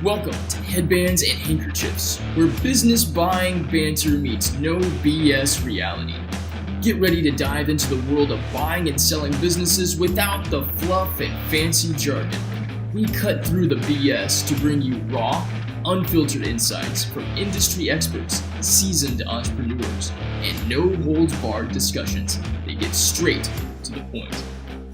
Welcome to Headbands and Handkerchiefs, where business buying banter meets no BS reality. Get ready to dive into the world of buying and selling businesses without the fluff and fancy jargon. We cut through the BS to bring you raw, unfiltered insights from industry experts, seasoned entrepreneurs, and no-holds-barred discussions that get straight to the point.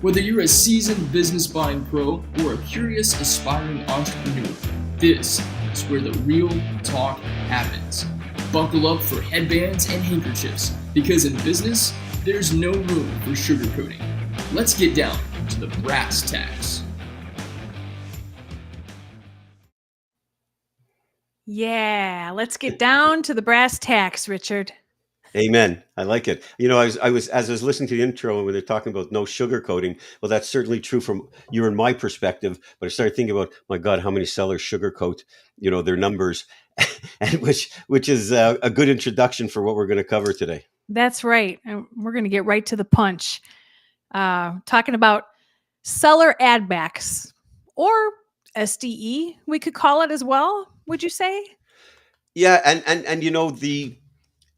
Whether you're a seasoned business buying pro or a curious aspiring entrepreneur, this is where the real talk happens. Buckle up for headbands and handkerchiefs, because in business, there's no room for sugarcoating. Let's get down to the brass tacks. Yeah, let's get down to the brass tacks, Richard. Amen. I like it. You know, as I was listening to the intro and when they're talking about no sugarcoating, well, that's certainly true from your and my perspective. But I started thinking about, my God, how many sellers sugarcoat, their numbers, and which is a good introduction for what we're going to cover today. That's right. And we're going to get right to the punch. Talking about seller ad backs, or SDE, we could call it as well. Would you say? Yeah, and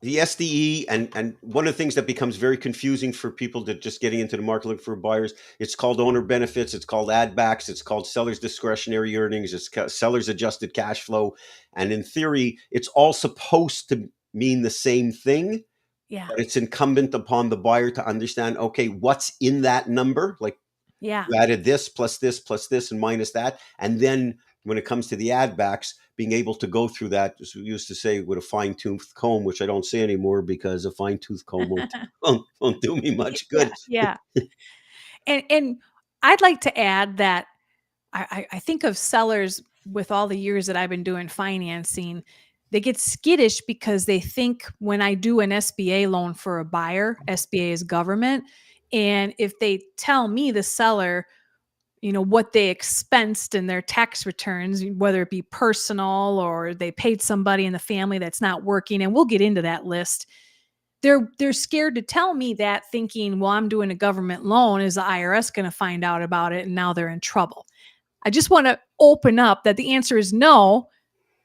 the SDE and one of the things that becomes very confusing for people that just getting into the market looking for buyers, it's called owner benefits, it's called ad backs, it's called seller's discretionary earnings, it's seller's adjusted cash flow. And in theory, it's all supposed to mean the same thing. Yeah. But it's incumbent upon the buyer to understand, okay, what's in that number? Like, Yeah. you added this, plus this, and minus that. And then when it comes to the ad backs, being able to go through that, as we used to say, with a fine-tooth comb, which I don't say anymore because a fine-tooth comb won't do me much good. Yeah. And I'd like to add that I think of sellers with all the years that I've been doing financing, they get skittish because they think when I do an SBA loan for a buyer, SBA is government, and if they tell me, the seller, what they expensed in their tax returns, whether it be personal or they paid somebody in the family that's not working, and we'll get into that list. They're scared to tell me that, thinking, well, I'm doing a government loan. Is the IRS going to find out about it? And now they're in trouble. I just want to open up that the answer is no.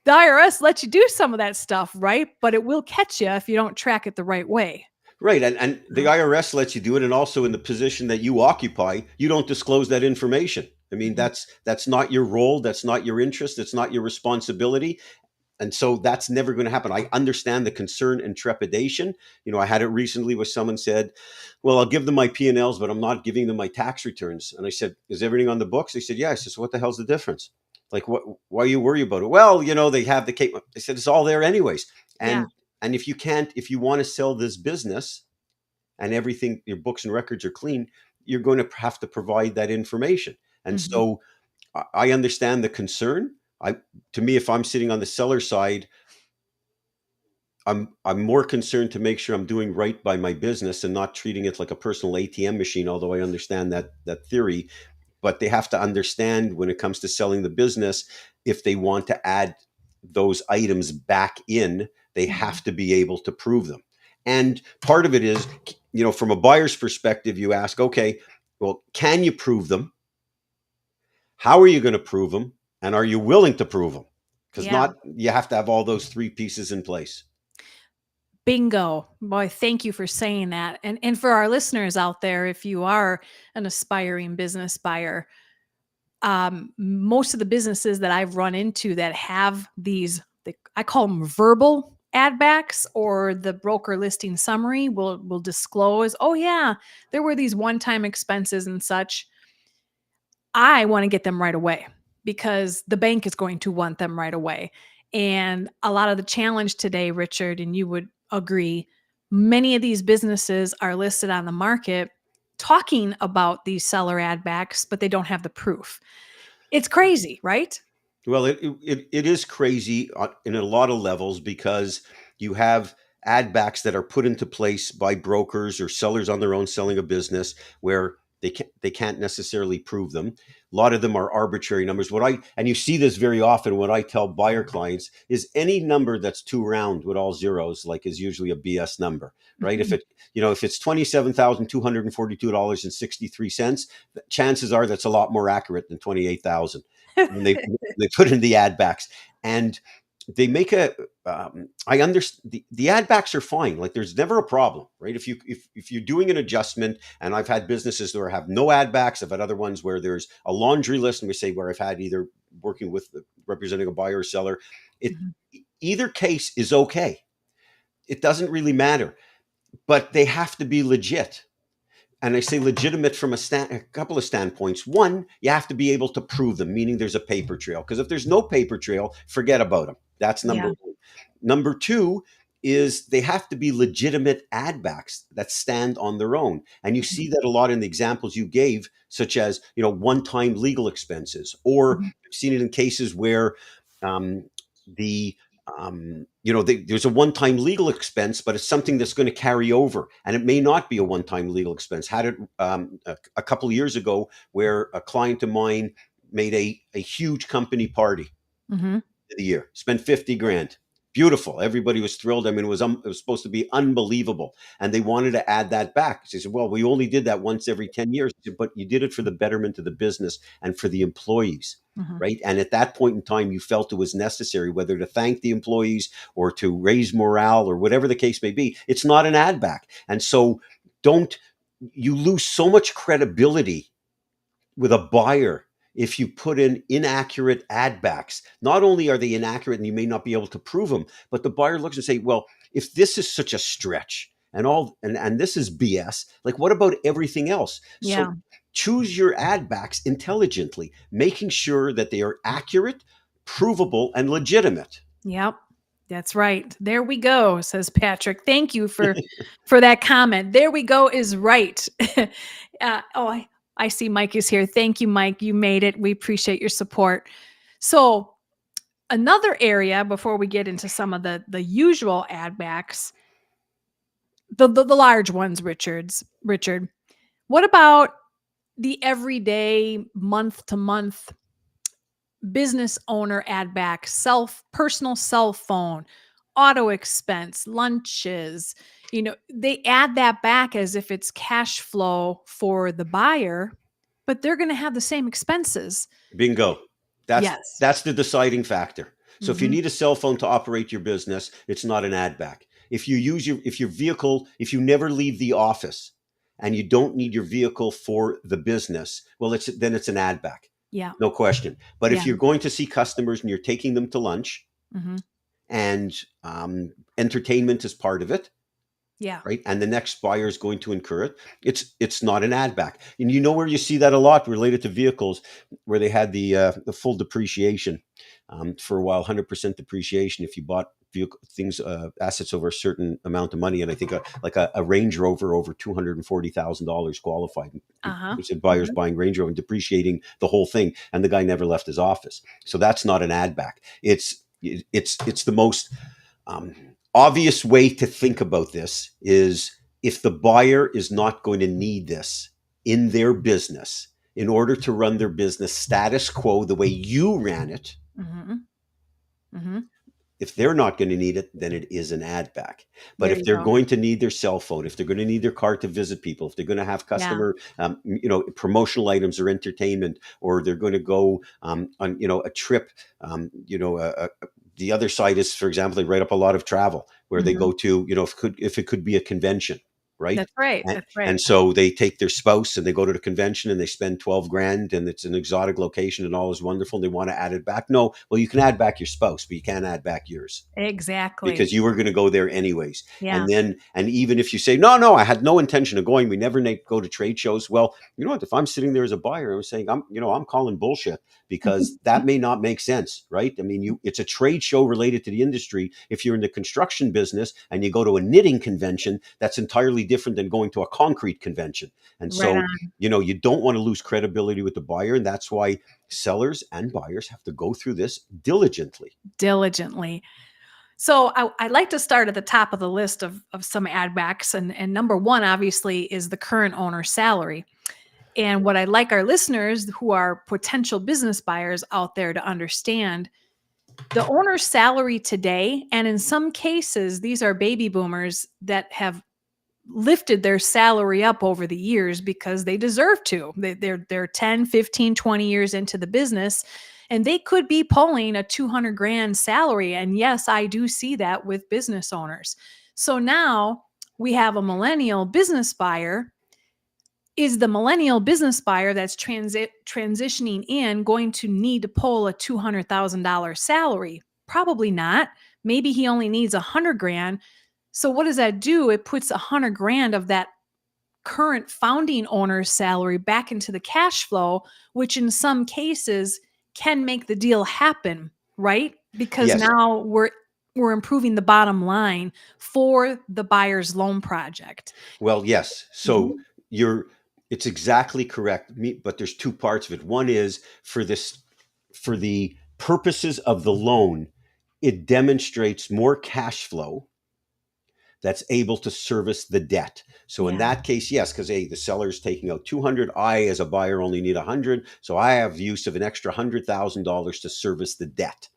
The IRS lets you do some of that stuff, right? But it will catch you if you don't track it the right way. Right. And the IRS lets you do it. And also in the position that you occupy, you don't disclose that information. I mean, that's not your role. That's not your interest. It's not your responsibility. And so that's never going to happen. I understand the concern and trepidation. I had it recently where someone said, well, I'll give them my P&Ls, but I'm not giving them my tax returns. And I said, is everything on the books? They said, yeah. I said, so what the hell's the difference? Like, why are you worried about it? Well, they have the cake. I said, it's all there anyways. And if you want to sell this business and everything, your books and records are clean, you're going to have to provide that information. And so I understand the concern. To me, if I'm sitting on the seller side, I'm more concerned to make sure I'm doing right by my business and not treating it like a personal ATM machine, although I understand that theory. But they have to understand when it comes to selling the business, if they want to add those items back in, they have to be able to prove them. And part of it is, from a buyer's perspective, you ask, okay, well, can you prove them? How are you going to prove them? And are you willing to prove them? Because you have to have all those three pieces in place. Bingo. Boy, thank you for saying that. And for our listeners out there, if you are an aspiring business buyer, most of the businesses that I've run into that have these, I call them verbal ad backs, or the broker listing summary will disclose, oh yeah, there were these one-time expenses and such. I want to get them right away because the bank is going to want them right away. And a lot of the challenge today, Richard, and you would agree, many of these businesses are listed on the market talking about these seller ad backs, but they don't have the proof. It's crazy, right? Well, it is crazy in a lot of levels, because you have ad backs that are put into place by brokers or sellers on their own selling a business where they can't necessarily prove them. A lot of them are arbitrary numbers. And you see this very often, what I tell buyer clients is any number that's too round with all zeros, like, is usually a BS number, right? If it's $27,242.63, chances are that's a lot more accurate than 28,000. when they put in the ad backs, and they make a I understand the ad backs are fine. Like there's never a problem, right? If you're doing an adjustment, and I've had businesses where have no ad backs. I've had other ones where there's a laundry list, and we say where I've had either working with representing a buyer or seller. It Mhm. Either case is okay. It doesn't really matter, but they have to be legit. And I say legitimate from a couple of standpoints. One, you have to be able to prove them, meaning there's a paper trail. Because if there's no paper trail, forget about them. That's number Yeah. one. Number two is they have to be legitimate ad backs that stand on their own. And you see that a lot in the examples you gave, such as, one-time legal expenses, or Mhm. I've seen it in cases where the there's a one-time legal expense, but it's something that's going to carry over, and it may not be a one-time legal expense. Had it a couple of years ago where a client of mine made a huge company party Mhm. of the year, spent 50 grand. Beautiful. Everybody was thrilled. I mean, it was supposed to be unbelievable. And they wanted to add that back. She said, well, we only did that once every 10 years. I said, but you did it for the betterment of the business and for the employees, Mhm. right? And at that point in time, you felt it was necessary, whether to thank the employees or to raise morale or whatever the case may be. It's not an add back. And so you lose so much credibility with a buyer if you put in inaccurate ad backs. Not only are they inaccurate and you may not be able to prove them, but the buyer looks and say, well, if this is such a stretch and this is BS, like what about everything else? Yeah. So choose your ad backs intelligently, making sure that they are accurate, provable, and legitimate. Yep. That's right. There we go, says Patrick. Thank you for that comment. There we go is right. I see Mike is here. Thank you, Mike. You made it. We appreciate your support. So another area before we get into some of the usual ad backs, the large ones, Richard. What about the everyday month to month business owner ad back, personal cell phone, auto expense, lunches? They add that back as if it's cash flow for the buyer, but they're going to have the same expenses. Bingo. That's Yes. that's the deciding factor. So if you Mhm. need a cell phone to operate your business, it's not an ad back. If your vehicle, if you never leave the office and you don't need your vehicle for the business, well, it's an ad back. Yeah. No question. But if Yeah. you're going to see customers and you're taking them to lunch Mhm. and entertainment is part of it, Yeah. right? And the next buyer is going to incur it. It's not an add back. And you know where you see that a lot related to vehicles, where they had the full depreciation for a while, 100% depreciation if you bought vehicle things, assets over a certain amount of money. And I think a Range Rover over $240,000 qualified. Uh-huh. We said buyers Mhm. buying Range Rover and depreciating the whole thing, and the guy never left his office. So that's not an add back. It's the most um, obvious way to think about this is if the buyer is not going to need this in their business in order to run their business status quo the way you ran it, Mhm. Mhm. if they're not going to need it, then it is an ad back. But There if you they're go. going to need their cell phone, if they're going to need their car to visit people, if they're going to have Yeah. customer, promotional items or entertainment, or they're going to go on, a trip, the other side is, for example, they write up a lot of travel where they Mhm. go to, if it could be a convention, right? That's right. And, That's right. and so they take their spouse and they go to the convention and they spend 12 grand and it's an exotic location and all is wonderful. And they want to add it back. No, well, you can add back your spouse, but you can't add back yours Exactly. because you were going to go there anyways. Yeah. And even if you say, no, I had no intention of going, we never go to trade shows. Well, you know what? If I'm sitting there as a buyer, I'm saying, I'm calling bullshit because that may not make sense, right? I mean, it's a trade show related to the industry. If you're in the construction business and you go to a knitting convention, that's entirely different than going to a concrete convention. And Right so, on. you don't want to lose credibility with the buyer. And that's why sellers and buyers have to go through this diligently. Diligently. So I like to start at the top of the list of some ad backs. And number one, obviously, is the current owner's salary. And what I'd like our listeners who are potential business buyers out there to understand, the owner's salary today, and in some cases, these are baby boomers that have lifted their salary up over the years because they deserve to. They're 10, 15, 20 years into the business. And they could be pulling a 200 grand salary. And yes, I do see that with business owners. So now we have a millennial business buyer. Is the millennial business buyer that's transitioning in going to need to pull a $200,000 salary? Probably not. Maybe he only needs 100 grand. So what does that do? It puts 100 grand of that current founding owner's salary back into the cash flow, which in some cases can make the deal happen, right? Because Yes. now we're improving the bottom line for the buyer's loan project. Well, yes. So it's exactly correct. But there's two parts of it. One is for the purposes of the loan, it demonstrates more cash flow that's able to service the debt. So in that case, yes, because the seller's taking out 200. I, as a buyer, only need 100. So I have use of an extra $100,000 to service the debt.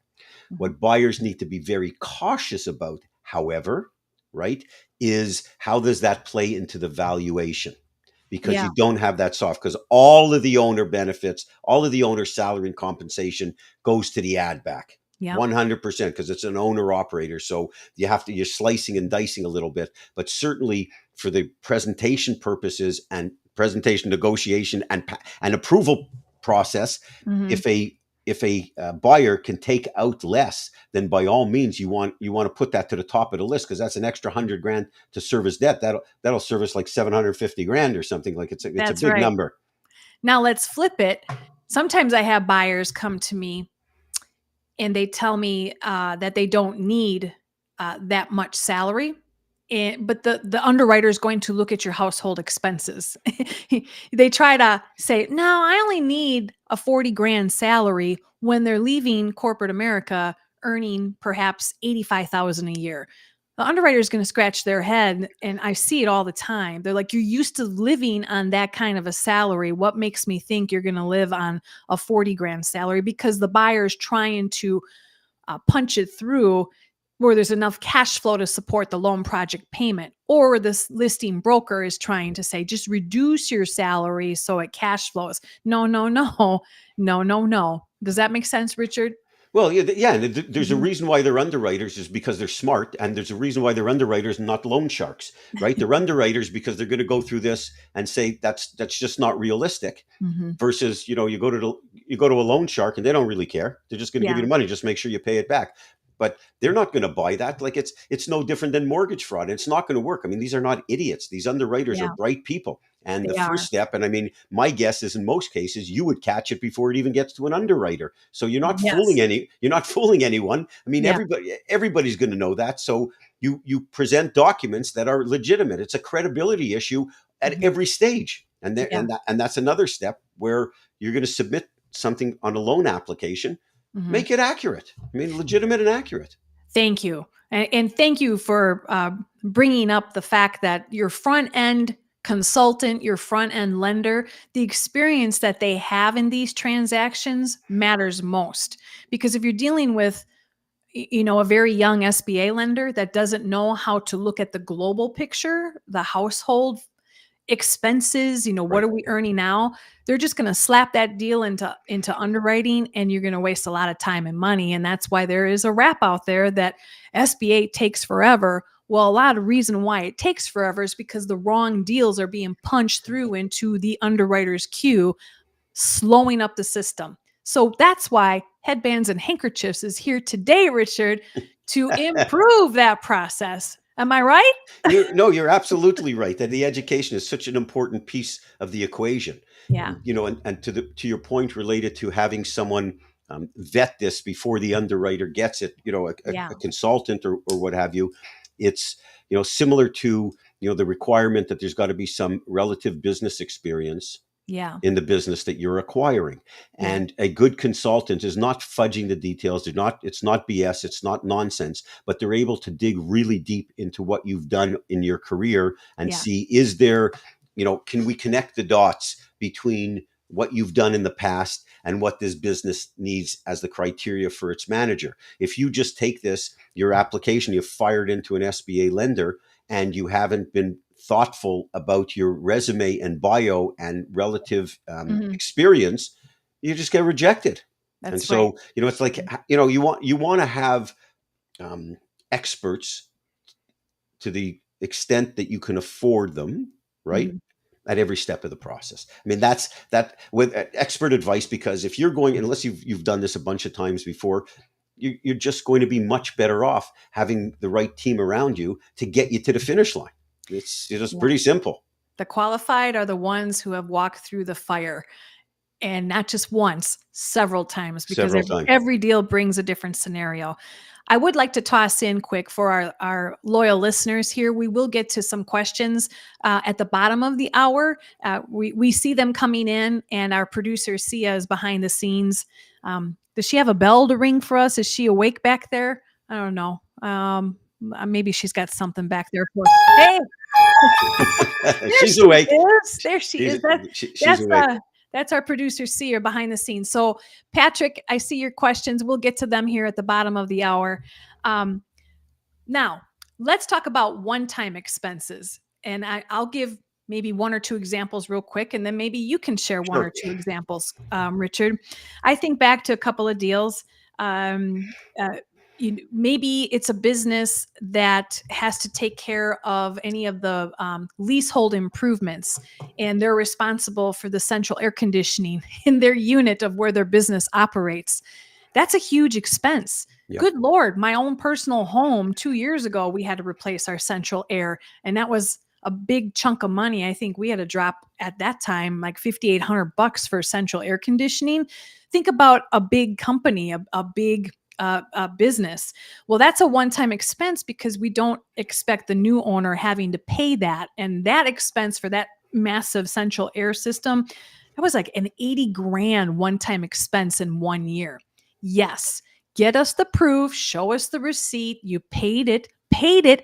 What buyers need to be very cautious about, however, right, is how does that play into the valuation? Because you don't have that soft, because all of the owner benefits, all of the owner salary and compensation goes to the add back. 100%, because it's an owner operator. So you're slicing and dicing a little bit, but certainly for the presentation purposes and presentation negotiation and approval process, if a buyer can take out less, then by all means you want to put that to the top of the list, because that's an extra 100 grand to service debt. That'll service like 750 grand or something. Like it's a big number. Now let's flip it. Sometimes I have buyers come to me and they tell me that they don't need that much salary. But the underwriter is going to look at your household expenses. They try to say, no, I only need a 40 grand salary when they're leaving corporate America earning perhaps 85,000 a year. The underwriter is going to scratch their head, and I see it all the time. They're like, you're used to living on that kind of a salary. What makes me think you're going to live on a 40 grand salary? Because the buyer's trying to punch it through where there's enough cash flow to support the loan project payment, or this listing broker is trying to say, just reduce your salary so it cash flows. No. Does that make sense, Richard? Well, yeah. And there's a reason why they're underwriters, is because they're smart, and there's a reason why they're underwriters and not loan sharks, right? They're underwriters because they're going to go through this and say that's just not realistic. Versus, you go to a loan shark and they don't really care. They're just going to give you the money, just make sure you pay it back. But they're not going to buy that. Like it's no different than mortgage fraud. It's not going to work. I mean, these are not idiots. These underwriters are bright people. And the first step, and I mean, my guess is in most cases, you would catch it before it even gets to an underwriter. So you're not fooling anyone. I mean, everybody's going to know that. So you present documents that are legitimate. It's a credibility issue at every stage. And that's another step where you're going to submit something on a loan application. Make it accurate. I mean, legitimate and accurate. Thank you. And thank you for bringing up the fact that your front end consultant, your front end lender, the experience that they have in these transactions matters most. Because if you're dealing with, a very young SBA lender that doesn't know how to look at the global picture, the household expenses, what are we earning now? They're just going to slap that deal into underwriting, and you're going to waste a lot of time and money. And that's why there is a rap out there that SBA takes forever. Well, a lot of reason why it takes forever is because the wrong deals are being punched through into the underwriter's queue, slowing up the system. So that's why Headbands and Handkerchiefs is here today, Richard, to improve that process. Am I right? You're absolutely right. That the education is such an important piece of the equation. Yeah. And to your point related to having someone vet this before the underwriter gets it, a consultant or what have you. It's, similar to, the requirement that there's got to be some relative business experience in the business that you're acquiring. And a good consultant is not fudging the details. It's not BS. It's not nonsense, but they're able to dig really deep into what you've done in your career and see, is there, can we connect the dots between what you've done in the past and what this business needs as the criteria for its manager. If you just take your application, you've fired into an SBA lender, and you haven't been thoughtful about your resume and bio and relative experience, you just get rejected. And That's right. so, it's like, you want to have experts to the extent that you can afford them, right? Mhm. At every step of the process. I mean, that's that with expert advice, because if you're going, unless you've done this a bunch of times before, you're just going to be much better off having the right team around you to get you to the finish line. It's just Yeah. pretty simple. The qualified are the ones who have walked through the fire, and not just once, several times, because Several times. every deal brings a different scenario. I would like to toss in quick for our loyal listeners here. We will get to some questions at the bottom of the hour. We see them coming in, and our producer Sia is behind the scenes. Does she have a bell to ring for us? Is she awake back there? I don't know. Maybe she's got something back there for us. Hey, there She's she awake. is. There she She's is. she's That's awake. that's our producer Seer behind the scenes. So Patrick, I see your questions. We'll get to them here at the bottom of the hour. Um, now let's talk about one-time expenses, and I'll give maybe one or two examples real quick, and then maybe you can share one or Sure. two examples, Richard. I think back to a couple of deals. Um, uh, maybe it's a business that has to take care of any of the leasehold improvements, and they're responsible for the central air conditioning in their unit of where their business operates. That's a huge expense. Yeah. Good Lord, my own personal home 2 years ago, we had to replace our central air, and that was a big chunk of money. I think we had to drop at that time like $5,800 for central air conditioning. Think about a big company, a big business. Well, that's a one-time expense because we don't expect the new owner having to pay that. And that expense for that massive central air system, that was like an 80 grand one-time expense in 1 year. Yes. Get us the proof, show us the receipt. You paid it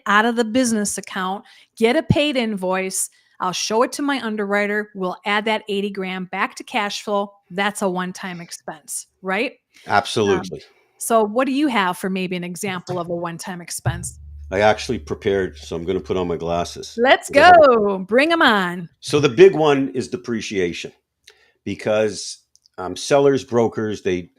out of the business account, get a paid invoice. I'll show it to my underwriter. We'll add that 80 grand back to cash flow. That's a one-time expense, right? Absolutely. So what do you have for maybe an example of a one-time expense? I actually prepared, so I'm going to put on my glasses. Let's go. Bring them on. So the big one is depreciation, because sellers, brokers, they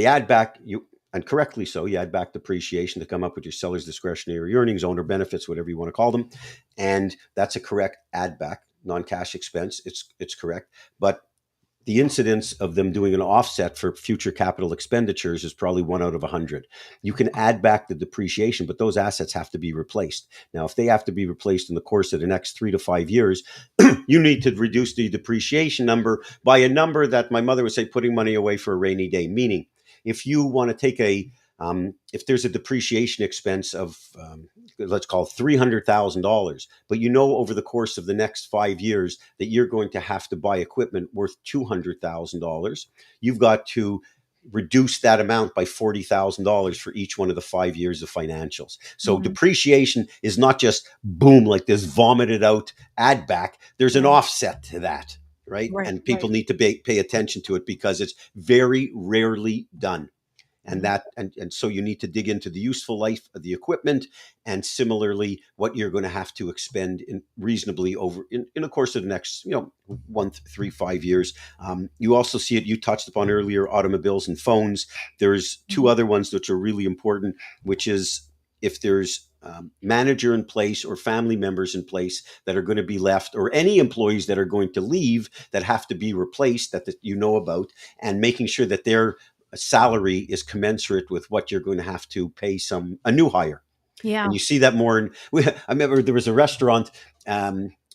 add back, you, and correctly so, you add back depreciation to come up with your seller's discretionary earnings, owner benefits, whatever you want to call them, and that's a correct add back, non-cash expense. It's correct, but the incidence of them doing an offset for future capital expenditures is probably 1 out of 100. You can add back the depreciation, but those assets have to be replaced. Now, if they have to be replaced in the course of the next 3 to 5 years, you need to reduce the depreciation number by a number that my mother would say, putting money away for a rainy day. Meaning, if you want to take if there's a depreciation expense of, let's call it $300,000, but over the course of the next 5 years that you're going to have to buy equipment worth $200,000, you've got to reduce that amount by $40,000 for each one of the 5 years of financials. So depreciation is not just boom, like this vomited out add back. There's an offset to that, right? And people need to pay attention to it because it's very rarely done. And so you need to dig into the useful life of the equipment, and similarly what you're going to have to expend in reasonably over in the course of the next 1, 3, 5 years. You also see it, you touched upon earlier, automobiles and phones. There's two other ones which are really important, which is if there's manager in place or family members in place that are going to be left, or any employees that are going to leave that have to be replaced that you know about, and making sure that their salary is commensurate with what you're going to have to pay a new hire. Yeah. And you see that more I remember there was a restaurant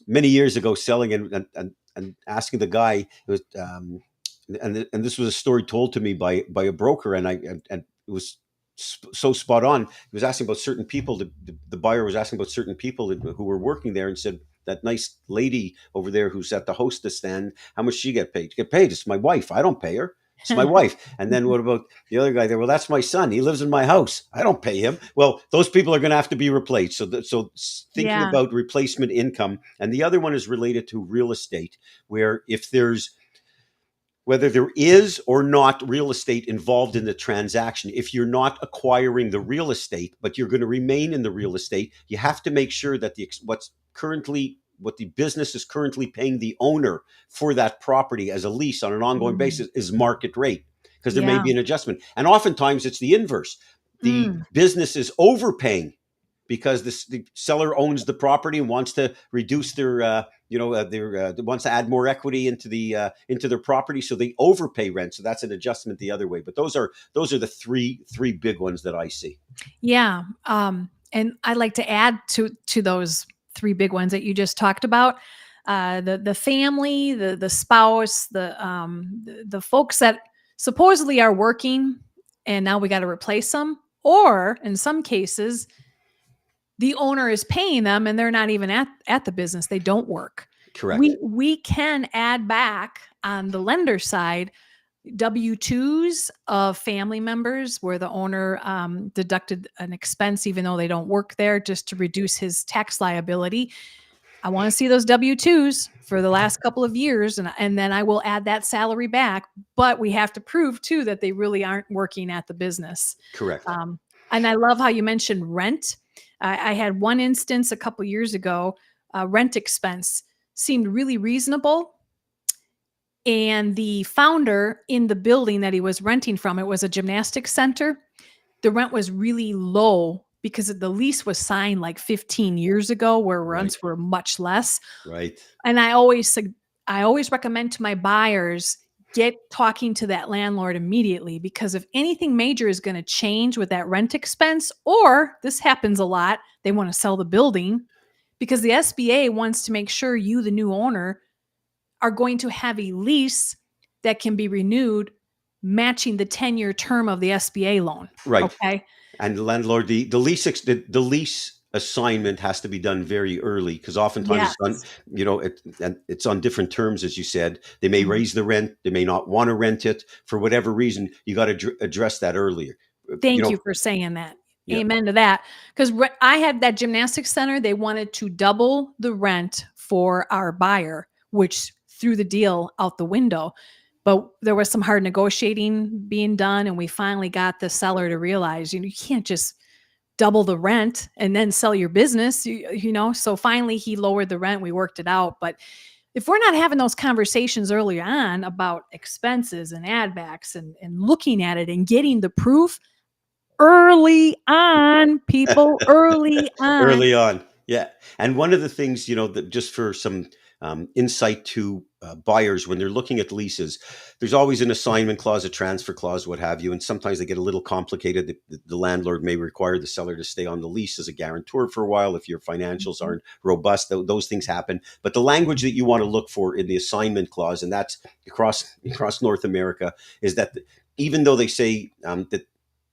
many years ago selling and asking the guy, it was, and this was a story told to me by a broker, and it was so spot on. He was asking about certain people. The buyer was asking about certain people who were working there, and said, that nice lady over there who's at the hostess stand, how much she get paid? Get paid. It's my wife. I don't pay her. It's my wife. And then what about the other guy there? Well, that's my son. He lives in my house. I don't pay him. Well, those people are going to have to be replaced. So thinking about replacement income. And the other one is related to real estate, where whether there is or not real estate involved in the transaction, if you're not acquiring the real estate, but you're going to remain in the real estate, you have to make sure that what the business is currently paying the owner for that property as a lease on an ongoing basis is market rate. because there may Yeah. be an adjustment. And oftentimes it's the inverse. The Mm. business is overpaying because the seller owns the property and wants to reduce their wants to add more equity into their property, so they overpay rent. So that's an adjustment the other way. But those are the three big ones that I see. Yeah. And I'd like to add to those three big ones that you just talked about. The family, the spouse, the folks that supposedly are working and now we got to replace them. Or in some cases, the owner is paying them and they're not even at the business. They don't work. Correct. We can add back on the lender side W-2s of family members where the owner deducted an expense even though they don't work there, just to reduce his tax liability. I want to see those W-2s for the last couple of years, and then I will add that salary back. But we have to prove too that they really aren't working at the business. Correct. And I love how you mentioned rent. I had one instance a couple years ago. Rent expense seemed really reasonable. And the founder in the building that he was renting from, it was a gymnastics center. The rent was really low because the lease was signed like 15 years ago where rents were much less. Right. And I always recommend to my buyers, get talking to that landlord immediately, because if anything major is going to change with that rent expense, or this happens a lot, they want to sell the building because the SBA wants to make sure you, the new owner, are going to have a lease that can be renewed matching the 10-year term of the SBA loan. Right. Okay. And the landlord, the lease assignment has to be done very early, because oftentimes it's on different terms, as you said. They may raise the rent, they may not want to rent it for whatever reason. You got to address that earlier. Thank you for saying that. Yeah. Amen to that. Because I had that gymnastics center, they wanted to double the rent for our buyer, which threw the deal out the window. But there was some hard negotiating being done, and we finally got the seller to realize, you can't just double the rent and then sell your business, So finally he lowered the rent. We worked it out. But if we're not having those conversations early on about expenses and add backs and looking at it and getting the proof early on, people, early on. Early on. Yeah. And one of the things, that just for some insight to buyers when they're looking at leases, there's always an assignment clause, a transfer clause, what have you. And sometimes they get a little complicated. The landlord may require the seller to stay on the lease as a guarantor for a while if your financials aren't robust. Those things happen. But the language that you want to look for in the assignment clause, and that's across North America, is that even though they say that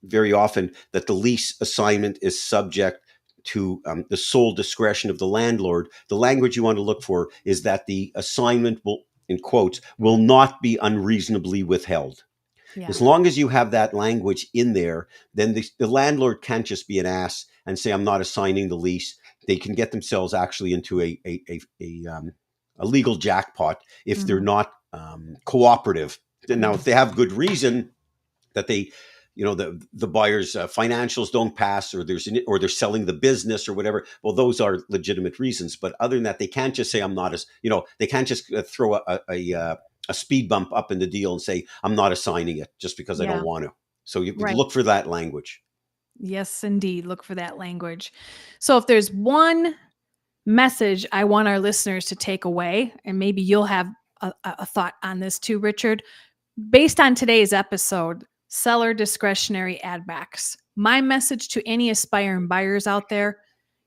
very often that the lease assignment is subject to the sole discretion of the landlord, the language you want to look for is that the assignment will, in quotes, will not be unreasonably withheld. Yeah. As long as you have that language in there, then the landlord can't just be an ass and say, I'm not assigning the lease. They can get themselves actually into a legal jackpot if they're not cooperative. Now, if they have good reason that they, the buyer's financials don't pass, or they're selling the business or whatever, well, those are legitimate reasons. But other than that, they can't just say, I'm not as, they can't just throw a speed bump up in the deal and say, I'm not assigning it just because I don't want to. So you look for that language. Yes, indeed. Look for that language. So if there's one message I want our listeners to take away, and maybe you'll have a thought on this too, Richard, based on today's episode, seller discretionary add backs. My message to any aspiring buyers out there,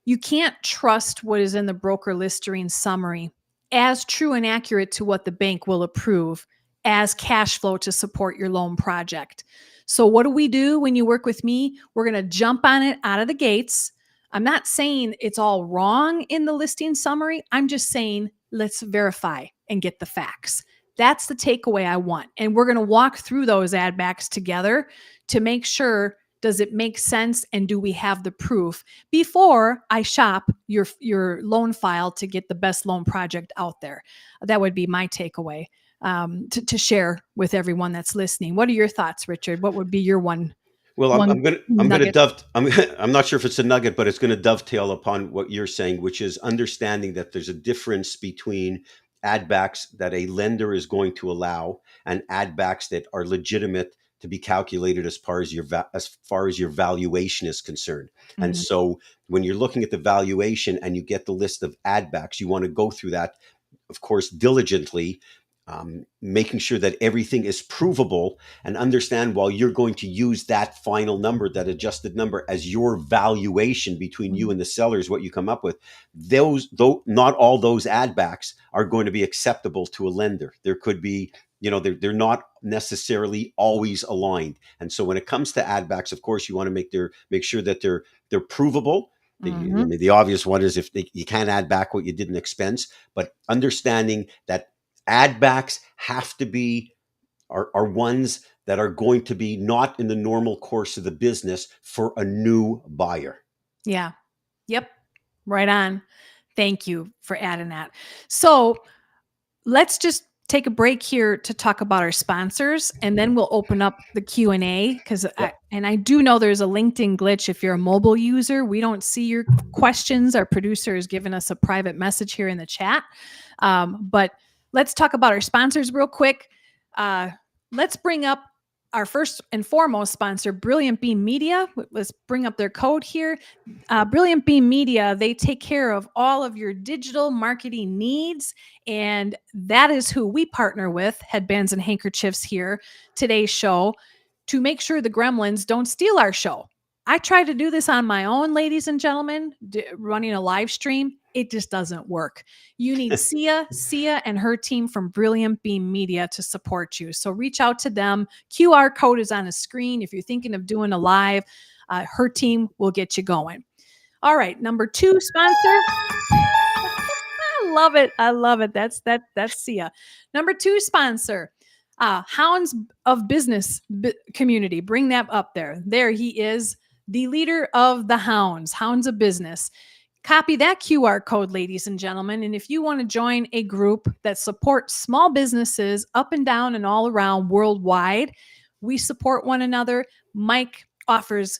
you can't trust what is in the broker listing summary as true and accurate to what the bank will approve as cash flow to support your loan project. So what do we do when you work with me? We're going to jump on it out of the gates. I'm not saying it's all wrong in the listing summary. I'm just saying, let's verify and get the facts. That's the takeaway I want. And we're going to walk through those add backs together to make sure, does it make sense and do we have the proof before I shop your loan file to get the best loan project out there. That would be my takeaway to share with everyone that's listening. What are your thoughts, Richard? What would be your one? Well, I'm going to I'm not sure if it's a nugget, but it's going to dovetail upon what you're saying, which is understanding that there's a difference between add backs that a lender is going to allow and add backs that are legitimate to be calculated as far as your valuation is concerned. And Mhm. so when you're looking at the valuation and you get the list of add backs, you want to go through that, of course, diligently, making sure that everything is provable, and understand while you're going to use that final number, that adjusted number, as your valuation between you Mhm. and the sellers, what you come up with, those, though not all those add backs are going to be acceptable to a lender. There could be, they're not necessarily always aligned. And so when it comes to add backs, of course, you want to make sure that they're provable. Mhm. The obvious one is if you can't add back what you didn't expense, but understanding that add backs have to be are ones that are going to be not in the normal course of the business for a new buyer. Yeah. Yep. Right on. Thank you for adding that. So let's just take a break here to talk about our sponsors, and then we'll open up the Q&A, because Yep. I do know there's a LinkedIn glitch. If you're a mobile user, we don't see your questions. Our producer has given us a private message here in the chat. But let's talk about our sponsors real quick. Let's bring up our first and foremost sponsor, Brilliant Beam Media. Let's bring up their code here. Brilliant Beam Media, they take care of all of your digital marketing needs. And that is who we partner with, Headbands and Handkerchiefs here, today's show, to make sure the gremlins don't steal our show. I try to do this on my own, ladies and gentlemen, running a live stream. It just doesn't work. You need Sia and her team from Brilliant Beam Media to support you. So reach out to them. QR code is on the screen. If you're thinking of doing a live, her team will get you going. All right, number 2 sponsor. I love it. I love it. That's Sia. Number 2 sponsor, Hounds of Business Community. Bring that up there. There he is, the leader of the Hounds of Business. Copy that QR code, ladies and gentlemen. And if you want to join a group that supports small businesses up and down and all around worldwide, we support one another. Mike offers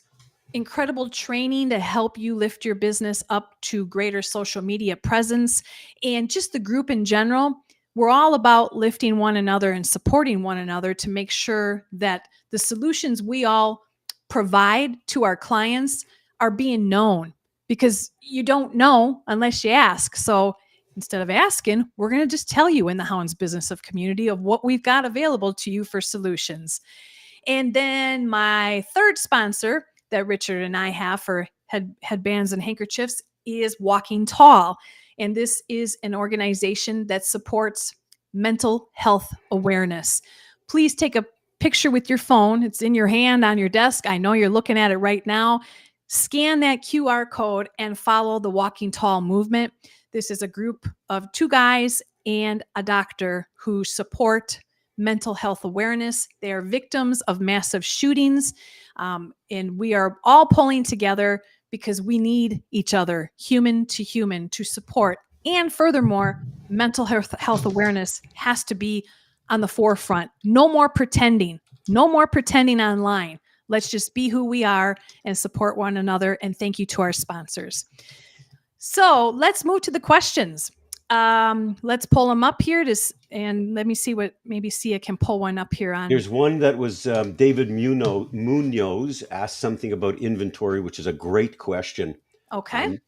incredible training to help you lift your business up to greater social media presence, and just the group in general. We're all about lifting one another and supporting one another to make sure that the solutions we all provide to our clients are being known, because you don't know unless you ask. So instead of asking, we're going to just tell you in the Hounds Business of Community of what we've got available to you for solutions. And then my third sponsor that Richard and I have for Headbands and Handkerchiefs is Walking Tall. And this is an organization that supports mental health awareness. Please take a picture with your phone. It's in your hand on your desk. I know you're looking at it right now. Scan that QR code and follow the Walking Tall movement. This is a group of 2 guys and a doctor who support mental health awareness. They are victims of massive shootings. And we are all pulling together because we need each other, human, to support. And furthermore, mental health awareness has to be on the forefront. No more pretending. No more pretending online. Let's just be who we are and support one another. And thank you to our sponsors. So let's move to the questions. Let's pull them up here and let me see what maybe Sia can pull one up here on. Here's one that was David Munoz asked something about inventory, which is a great question. Okay.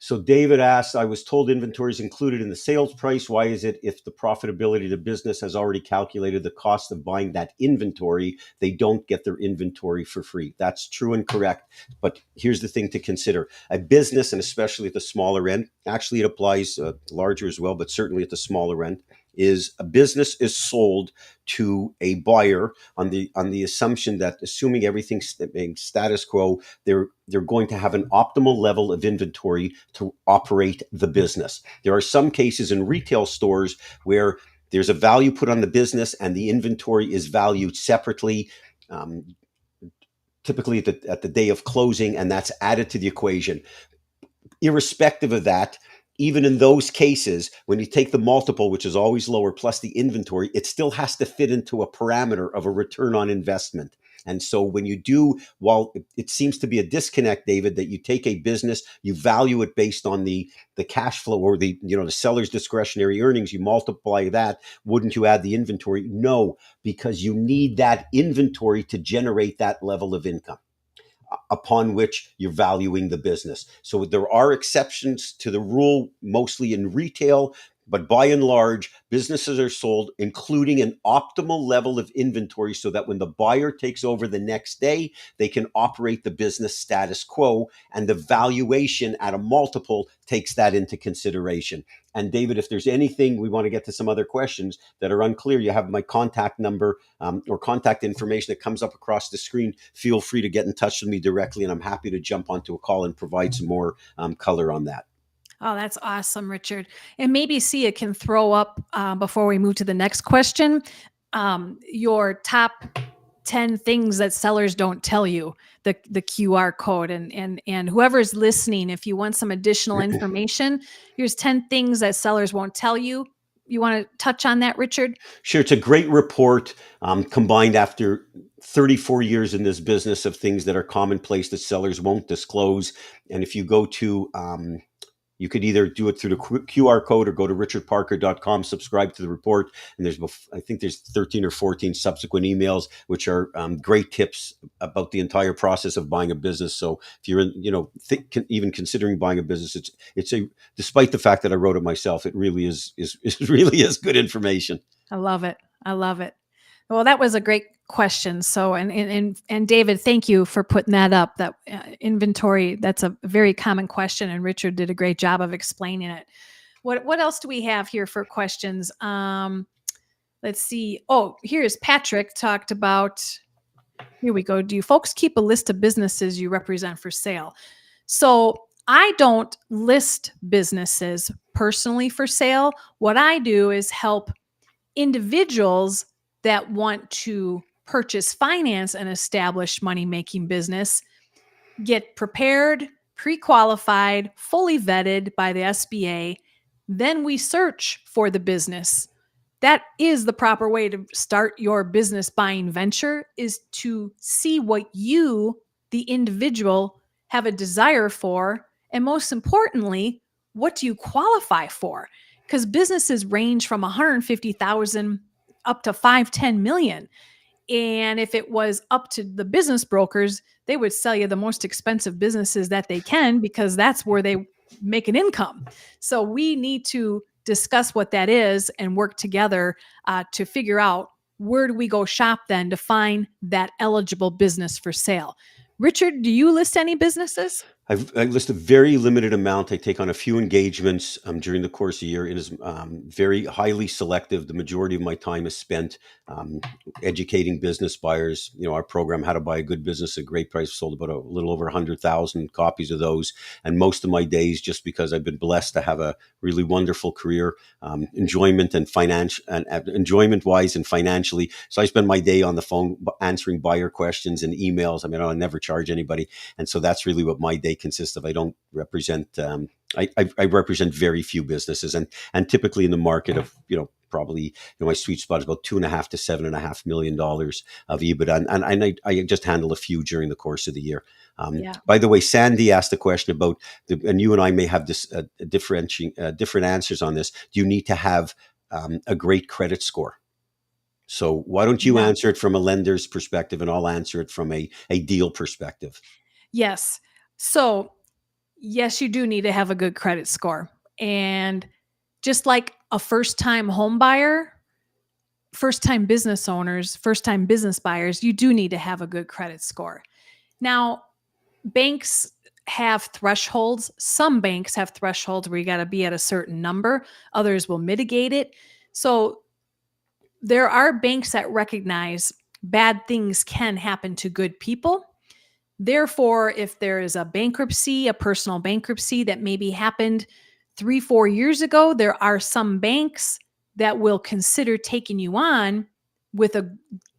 So David asked, I was told inventory is included in the sales price. Why is it if the profitability of the business has already calculated the cost of buying that inventory, they don't get their inventory for free? That's true and correct. But here's the thing to consider. A business, and especially at the smaller end, actually it applies larger as well, but certainly at the smaller end, is a business is sold to a buyer on the assumption that, assuming everything's being status quo, they're going to have an optimal level of inventory to operate the business. There are some cases in retail stores where there's a value put on the business and the inventory is valued separately, typically at the day of closing, and that's added to the equation. Irrespective of that, even in those cases, when you take the multiple, which is always lower, plus the inventory, it still has to fit into a parameter of a return on investment. And so when you do, while it seems to be a disconnect, David, that you take a business, you value it based on the cash flow or the seller's discretionary earnings, you multiply that. Wouldn't you add the inventory? No, because you need that inventory to generate that level of income upon which you're valuing the business. So there are exceptions to the rule, mostly in retail, but by and large, businesses are sold including an optimal level of inventory so that when the buyer takes over the next day, they can operate the business status quo, and the valuation at a multiple takes that into consideration. And David, if there's anything, we want to get to some other questions that are unclear, you have my contact number or contact information that comes up across the screen. Feel free to get in touch with me directly, and I'm happy to jump onto a call and provide some more color on that. Oh, that's awesome, Richard. And maybe Sia can throw up before we move to the next question, your top 10 things that sellers don't tell you, the QR code, and whoever's listening, if you want some additional information, here's 10 things that sellers won't tell you. You want to touch on that, Richard? Sure. It's a great report combined after 34 years in this business of things that are commonplace that sellers won't disclose. And if you go to you could either do it through the QR code or go to richardparker.com, subscribe to the report. And I think there's 13 or 14 subsequent emails, which are great tips about the entire process of buying a business. So if you're even considering buying a business, despite the fact that I wrote it myself, it really is really is good information. I love it. I love it. Well, that was a great question. So, and David, thank you for putting that up. That inventory, that's a very common question, and Richard did a great job of explaining it. What else do we have here for questions? Let's see. Oh, here's Patrick talked about. Here we go. Do you folks keep a list of businesses you represent for sale? So I don't list businesses personally for sale. What I do is help individuals that want to purchase, finance an established money-making business get prepared, pre-qualified, fully vetted by the SBA. Then we search for the business. That is the proper way to start your business buying venture, is to see what you, the individual, have a desire for. And most importantly, what do you qualify for? Because businesses range from 150,000 up to 5-10 million. And if it was up to the business brokers, they would sell you the most expensive businesses that they can, because that's where they make an income. So we need to discuss what that is and work together to figure out, where do we go shop then to find that eligible business for sale. Richard, do you list any businesses? I list a very limited amount. I take on a few engagements during the course of the year. It is very highly selective. The majority of my time is spent educating business buyers. Our program, How to Buy a Good Business at a Great Price, sold about a little over 100,000 copies of those. And most of my days, just because I've been blessed to have a really wonderful career, enjoyment and enjoyment-wise and financially. So I spend my day on the phone answering buyer questions and emails. I mean, I never charge anybody. And so that's really what my day consists of. I don't represent, I represent very few businesses, and typically in the market of, probably, my sweet spot is about $2.5 to $7.5 million of EBITDA. And I just handle a few during the course of the year. By the way, Sandy asked a question about, and you and I may have different answers on this. Do you need to have a great credit score? So why don't you answer it from a lender's perspective, and I'll answer it from a deal perspective. Yes. So yes, you do need to have a good credit score. And just like a first-time home buyer, first-time business owners, first-time business buyers, you do need to have a good credit score. Now, banks have thresholds. Some banks have thresholds where you got to be at a certain number. Others will mitigate it. So there are banks that recognize bad things can happen to good people. Therefore, if there is a bankruptcy, a personal bankruptcy that maybe happened 3-4 years ago, there are some banks that will consider taking you on with a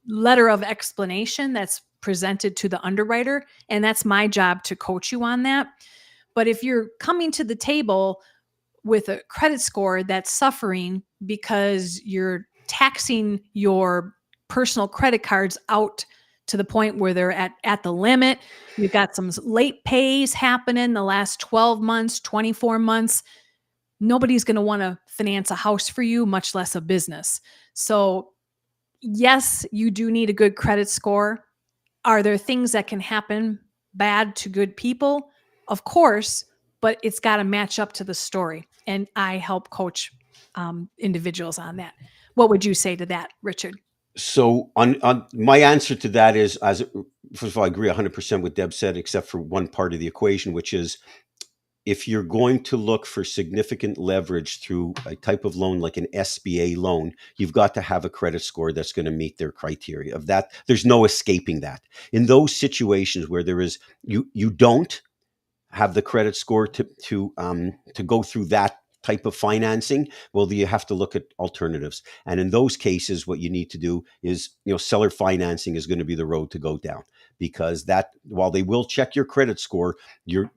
letter of explanation that's presented to the underwriter. And that's my job to coach you on that. But if you're coming to the table with a credit score that's suffering because you're taxing your personal credit cards out to the point where they're at the limit. You've got some late pays happening the last 12 months, 24 months. Nobody's going to want to finance a house for you, much less a business. So yes, you do need a good credit score. Are there things that can happen bad to good people? Of course, but it's got to match up to the story. And I help coach individuals on that. What would you say to that, Richard? So on my answer to that is, first of all, I agree 100% with Deb said, except for one part of the equation, which is if you're going to look for significant leverage through a type of loan like an SBA loan, you've got to have a credit score that's going to meet their criteria. Of that, there's no escaping that. In those situations where there is you don't have the credit score to go through that type of financing, well, you have to look at alternatives. And in those cases, what you need to do is, seller financing is going to be the road to go down, because that, while they will check your credit score, you're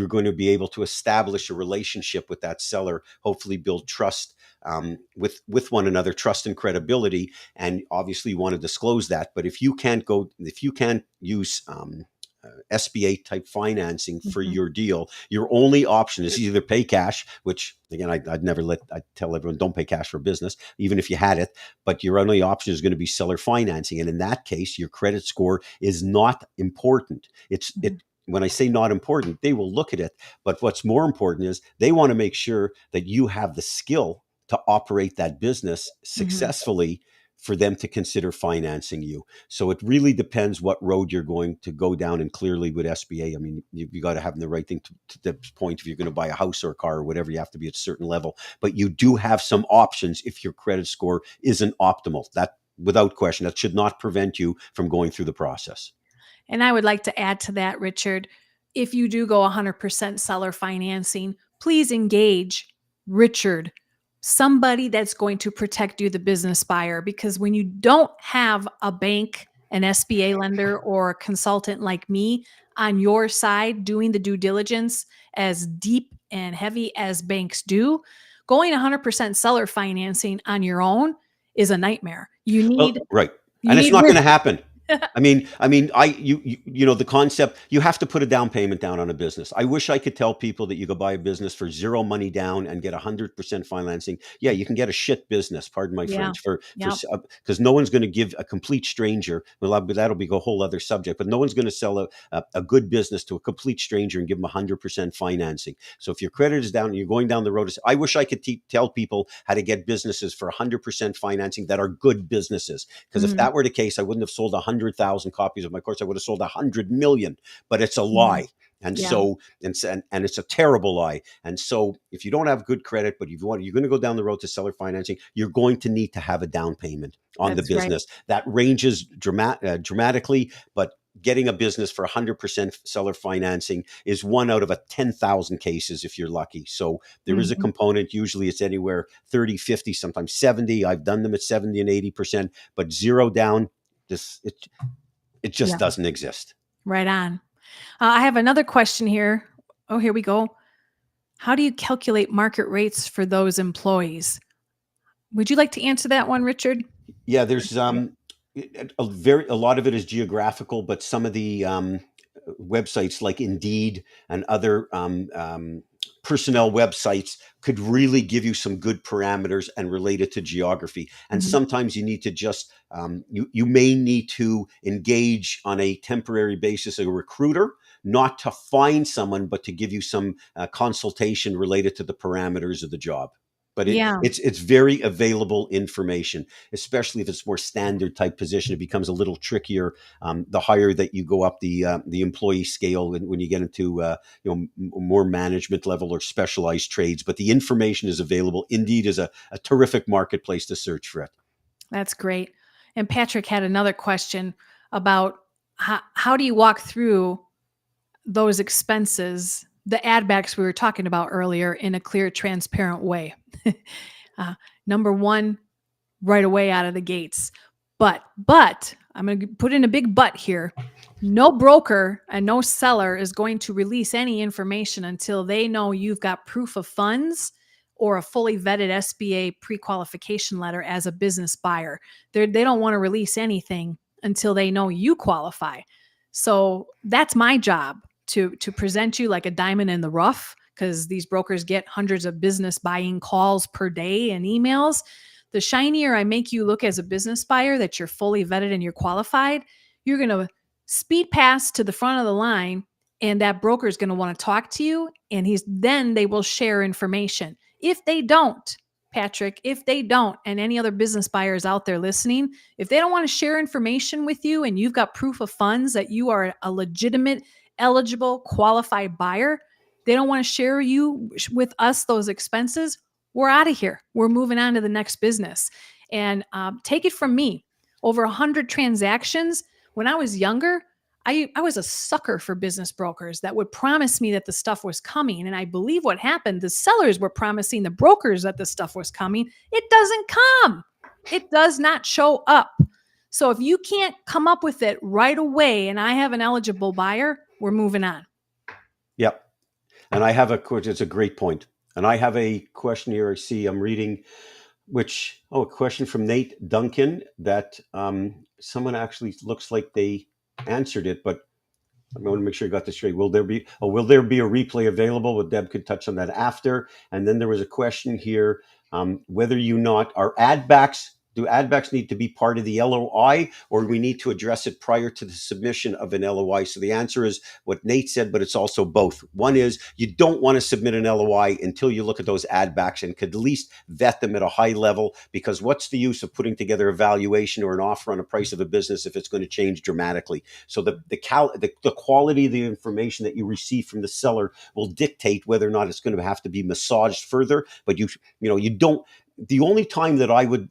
going to be able to establish a relationship with that seller, hopefully build trust with one another, trust and credibility. And obviously you want to disclose that. But if you can't use SBA type financing for your deal, your only option is either pay cash, which again, I tell everyone, don't pay cash for business, even if you had it, but your only option is going to be seller financing. And in that case, your credit score is not important. When I say not important, they will look at it, but what's more important is they want to make sure that you have the skill to operate that business successfully for them to consider financing you. So it really depends what road you're going to go down. And clearly with SBA, I mean, you got to have the right thing to the point. If you're going to buy a house or a car or whatever, you have to be at a certain level. But you do have some options if your credit score isn't optimal. That, without question, that should not prevent you from going through the process. And I would like to add to that, Richard, if you do go 100% seller financing, please engage Richard, somebody that's going to protect you, the business buyer, because when you don't have a bank, an SBA lender, or a consultant like me on your side doing the due diligence as deep and heavy as banks do, going 100% seller financing on your own is a nightmare. You need right. And it's not going to happen. I mean, the concept, you have to put a down payment down on a business. I wish I could tell people that you go buy a business for zero money down and get 100% financing. Yeah, you can get a shit business, pardon my French, because no one's going to give a complete stranger, well, that'll be a whole other subject, but no one's going to sell a good business to a complete stranger and give them 100% financing. So if your credit is down and you're going down the road, I wish I could tell people how to get businesses for 100% financing that are good businesses. Because if that were the case, I wouldn't have sold 100,000 copies of my course. I would have sold 100 million, but it's a lie. And so, and it's a terrible lie. And so if you don't have good credit, but you're going to go down the road to seller financing, you're going to need to have a down payment on the business. Right. That ranges dramatically, but getting a business for 100% seller financing is 1 out of 10,000 cases if you're lucky. So there is a component. Usually it's anywhere 30, 50, sometimes 70. I've done them at 70 and 80%, but zero down, it just doesn't exist. Right on. I have another question here. Oh, here we go. How do you calculate market rates for those employees? Would you like to answer that one, Richard? Yeah, there's a lot of it is geographical, but some of the websites like Indeed and other personnel websites could really give you some good parameters and relate it to geography. And sometimes you need to just, you may need to engage on a temporary basis a recruiter, not to find someone, but to give you some consultation related to the parameters of the job. But it's very available information, especially if it's more standard type position. It becomes a little trickier the higher that you go up the employee scale, when you get into more management level or specialized trades. But the information is available. Indeed is a terrific marketplace to search for it. That's great. And Patrick had another question about how do you walk through those expenses, the add backs we were talking about earlier, in a clear, transparent way. Number one, right away out of the gates. But I'm going to put in a big but here. No broker and no seller is going to release any information until they know you've got proof of funds or a fully vetted SBA pre-qualification letter as a business buyer. They don't want to release anything until they know you qualify. So that's my job, to present you like a diamond in the rough, because these brokers get hundreds of business buying calls per day and emails. The shinier I make you look as a business buyer, that you're fully vetted and you're qualified, you're going to speed past to the front of the line, and that broker is going to want to talk to you, and then they will share information. If they don't, Patrick, if they don't, and any other business buyers out there listening, if they don't want to share information with you and you've got proof of funds that you are a legitimate, eligible, qualified buyer, they don't want to share you with us those expenses, we're out of here. We're moving on to the next business. And take it from me, over 100 transactions. When I was younger, I was a sucker for business brokers that would promise me that the stuff was coming. And I believe what happened, the sellers were promising the brokers that the stuff was coming. It doesn't come. It does not show up. So if you can't come up with it right away and I have an eligible buyer, we're moving on. Yep. And I have it's a great point. And I have a question here. I see I'm reading, a question from Nate Duncan that someone actually looks like they answered it, but I want to make sure I got this straight. Will there be a replay available? Well, Deb could touch on that after. And then there was a question here, whether do ad backs need to be part of the LOI, or do we need to address it prior to the submission of an LOI? So the answer is what Nate said, but it's also both. One is you don't want to submit an LOI until you look at those ad backs and could at least vet them at a high level, because what's the use of putting together a valuation or an offer on a price of a business if it's going to change dramatically? So the quality of the information that you receive from the seller will dictate whether or not it's going to have to be massaged further. But the only time that I would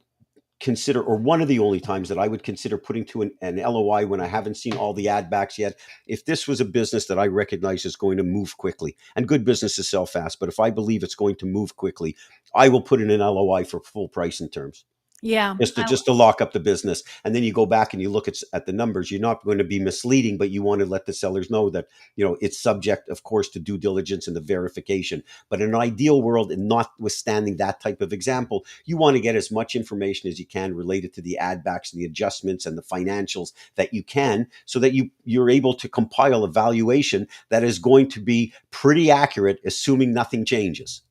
consider, or one of the only times that I would consider putting to an LOI when I haven't seen all the ad backs yet, if this was a business that I recognize is going to move quickly, and good businesses sell fast, but if I believe it's going to move quickly, I will put in an LOI for full price and terms. Yeah. Just to lock up the business. And then you go back and you look at the numbers. You're not going to be misleading, but you want to let the sellers know that, it's subject, of course, to due diligence and the verification. But in an ideal world, and notwithstanding that type of example, you want to get as much information as you can related to the ad backs and the adjustments and the financials that you can, so that you're able to compile a valuation that is going to be pretty accurate, assuming nothing changes.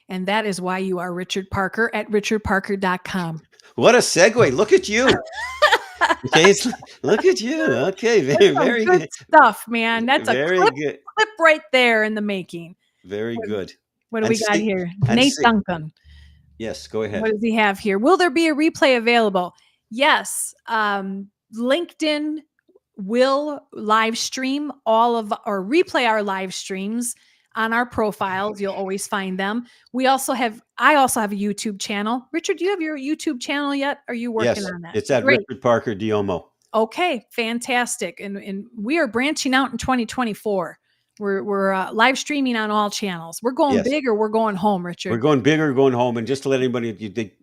And that is why you are Richard Parker at richardparker.com. What a segue. Look at you. Okay, look at you. Okay, very good stuff, man. That's very a good clip right there in the making. Very good. What do we got here? Nate Duncan. Yes, go ahead. What does he have here? Will there be a replay available? Yes. LinkedIn will live stream replay our live streams on our profiles. You'll always find them. I also have a YouTube channel. Richard, do you have your YouTube channel yet? Are you working on that? It's at Great. Richard Parker Diomo. Okay, fantastic. And we are branching out in 2024. We're live streaming on all channels. We're going big, or we're going home, Richard? We're going big or going home. And just to let anybody,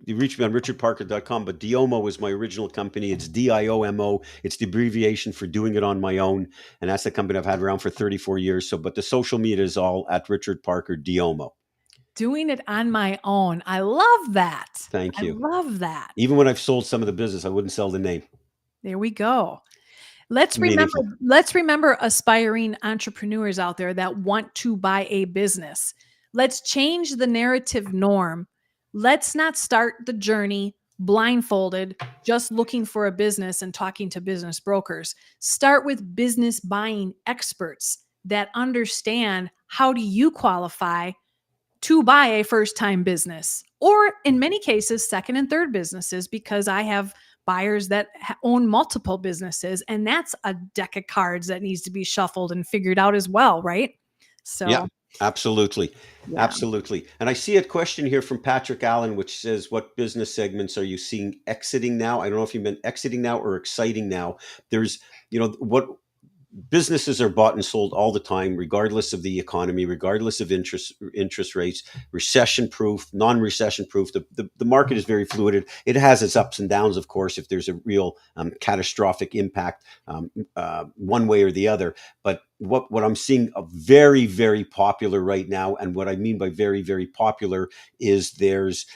you reach me on richardparker.com, but Diomo is my original company. It's DIOMO. It's the abbreviation for doing it on my own. And that's the company I've had around for 34 years. But the social media is all at Richard Parker Diomo. Doing it on my own. I love that. Thank you. I love that. Even when I've sold some of the business, I wouldn't sell the name. There we go. Let's remember aspiring entrepreneurs out there that want to buy a business. Let's change the narrative norm. Let's not start the journey blindfolded, just looking for a business and talking to business brokers. Start with business buying experts that understand how do you qualify to buy a first-time business, or in many cases, second and third businesses, because I have buyers that own multiple businesses, and that's a deck of cards that needs to be shuffled and figured out as well, right? So yeah, absolutely. Yeah. Absolutely. And I see a question here from Patrick Allen, which says, what business segments are you seeing exiting now? I don't know if you meant exiting now or exciting now. There's, businesses are bought and sold all the time, regardless of the economy, regardless of interest rates, recession proof, non-recession proof. The market is very fluid. It has its ups and downs, of course, if there's a real catastrophic impact one way or the other. But what I'm seeing very, very popular right now, and what I mean by very, very popular is there's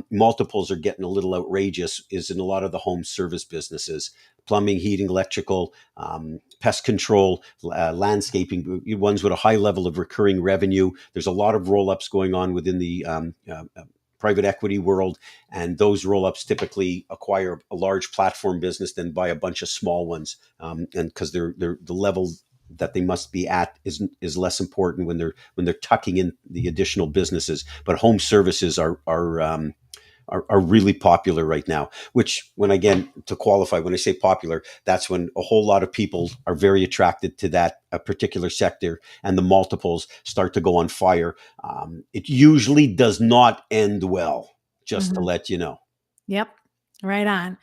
multiples are getting a little outrageous, is in a lot of the home service businesses, plumbing, heating, electrical, pest control, landscaping, ones with a high level of recurring revenue. There's a lot of roll-ups going on within the private equity world, and those roll-ups typically acquire a large platform business, then buy a bunch of small ones, and because they're the level that they must be at is less important when they're tucking in the additional businesses. But home services are really popular right now, which when to qualify, when I say popular, that's when a whole lot of people are very attracted to that particular sector, and the multiples start to go on fire. It usually does not end well, just to let you know. Yep. Right on.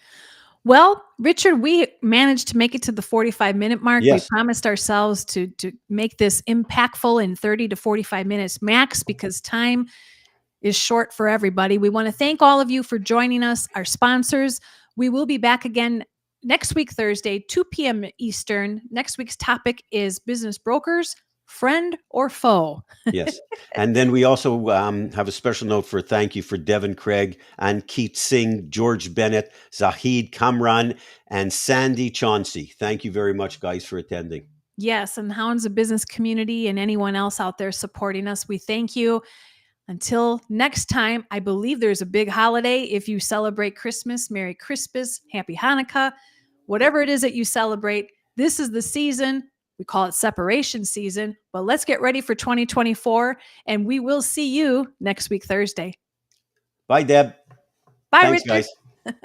Well, Richard, we managed to make it to the 45-minute mark. Yes. We promised ourselves to make this impactful in 30 to 45 minutes max, because time is short for everybody. We want to thank all of you for joining us, our sponsors. We will be back again next week, Thursday, 2 p.m. Eastern. Next week's topic is business brokers, friend or foe. Yes. And then we also have a special note for thank you for Devin Craig, Ankit Singh, George Bennett, Zahid Kamran, and Sandy Chauncey. Thank you very much, guys, for attending. Yes. And Hounds of Business community and anyone else out there supporting us, we thank you. Until next time, I believe there's a big holiday. If you celebrate Christmas, Merry Christmas, Happy Hanukkah, whatever it is that you celebrate, this is the season. We call it separation season, but let's get ready for 2024, and we will see you next week, Thursday. Bye, Deb. Bye, Thanks, Richard. guys.